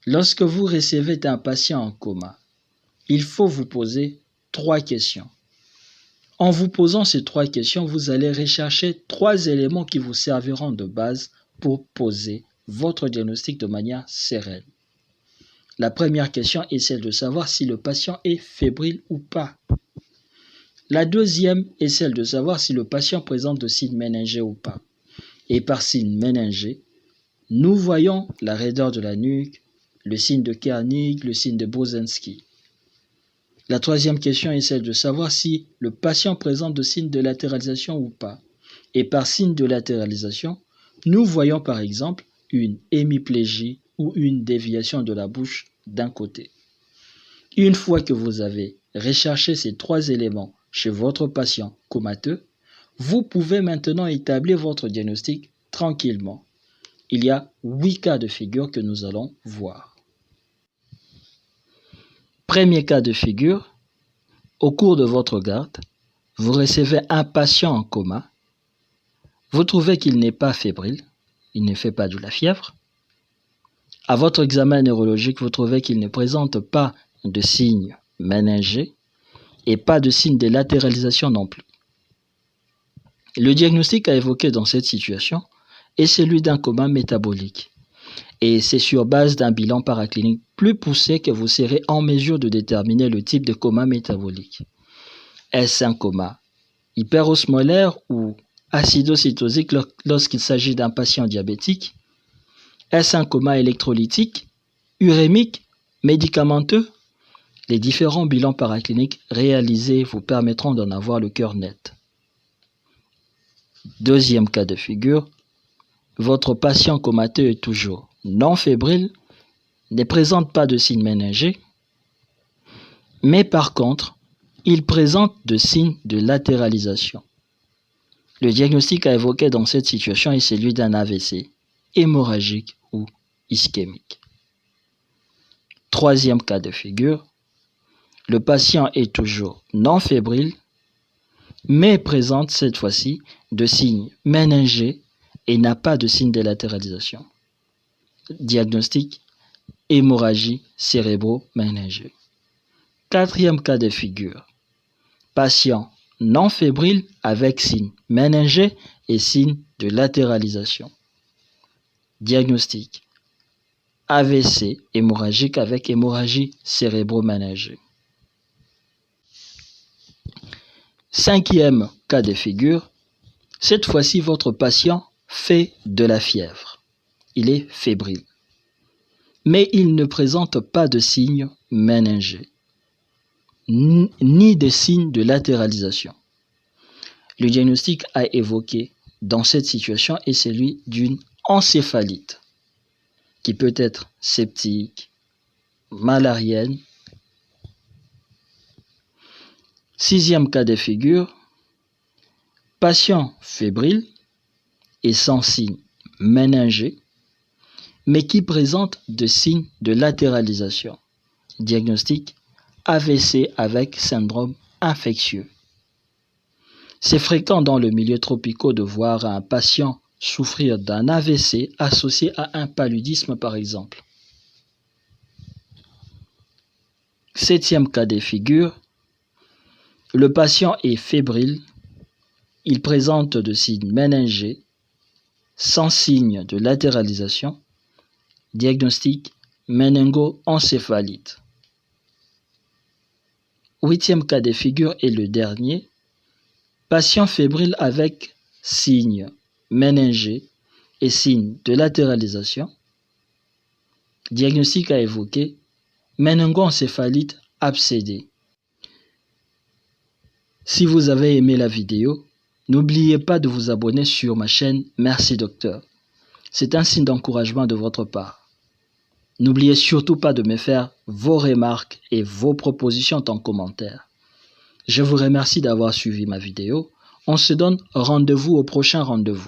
Lorsque vous recevez un patient en coma, il faut vous poser 3 questions. En vous posant ces 3 questions, vous allez rechercher 3 éléments qui vous serviront de base pour poser votre diagnostic de manière sereine. La première question est celle de savoir si le patient est fébrile ou pas. La deuxième est celle de savoir si le patient présente de signes méningés ou pas. Et par signes méningés, nous voyons la raideur de la nuque, le signe de Kernig, le signe de Brudzinski. La troisième question est celle de savoir si le patient présente de signes de latéralisation ou pas. Et par signe de latéralisation, nous voyons par exemple une hémiplégie ou une déviation de la bouche d'un côté. Une fois que vous avez recherché ces 3 éléments chez votre patient comateux, vous pouvez maintenant établir votre diagnostic tranquillement. Il y a 8 cas de figure que nous allons voir. Premier cas de figure, au cours de votre garde, vous recevez un patient en coma. Vous trouvez qu'il n'est pas fébrile, il ne fait pas de la fièvre. À votre examen neurologique, vous trouvez qu'il ne présente pas de signes méningés et pas de signes de latéralisation non plus. Le diagnostic à évoquer dans cette situation est celui d'un coma métabolique. Et c'est sur base d'un bilan paraclinique plus poussé que vous serez en mesure de déterminer le type de coma métabolique. Est-ce un coma hyperosmolaire ou acidocytosique lorsqu'il s'agit d'un patient diabétique? Est-ce un coma électrolytique, urémique, médicamenteux? Les différents bilans paracliniques réalisés vous permettront d'en avoir le cœur net. Deuxième cas de figure, votre patient comateux est toujours non fébrile, ne présente pas de signes méningés, mais par contre, il présente de signes de latéralisation. Le diagnostic à évoquer dans cette situation est celui d'un AVC, hémorragique ou ischémique. Troisième cas de figure, le patient est toujours non fébrile, mais présente cette fois-ci de signes méningés et n'a pas de signes de latéralisation. Diagnostic, hémorragie cérébro-méningée. Quatrième cas de figure, patient non fébrile avec signes méningés et signes de latéralisation. Diagnostic, AVC hémorragique avec hémorragie cérébro-méningée. Cinquième cas de figure, cette fois-ci votre patient fait de la fièvre. Il est fébrile, mais il ne présente pas de signes méningés, ni de signes de latéralisation. Le diagnostic à évoquer dans cette situation est celui d'une encéphalite, qui peut être septique, malarienne. Sixième cas de figure, patient fébrile et sans signes méningés, mais qui présente de signes de latéralisation. Diagnostic, AVC avec syndrome infectieux. C'est fréquent dans le milieu tropical de voir un patient souffrir d'un AVC associé à un paludisme par exemple. Septième cas de figure, le patient est fébrile, il présente de signes méningés, sans signe de latéralisation. Diagnostic, méningo-encéphalite. Huitième cas de figure est le dernier, patient fébrile avec signes méningés et signes de latéralisation. Diagnostic à évoquer, méningo-encéphalite abcédée. Si vous avez aimé la vidéo, n'oubliez pas de vous abonner sur ma chaîne Merci Docteur. C'est un signe d'encouragement de votre part. N'oubliez surtout pas de me faire vos remarques et vos propositions en commentaire. Je vous remercie d'avoir suivi ma vidéo. On se donne rendez-vous au prochain rendez-vous.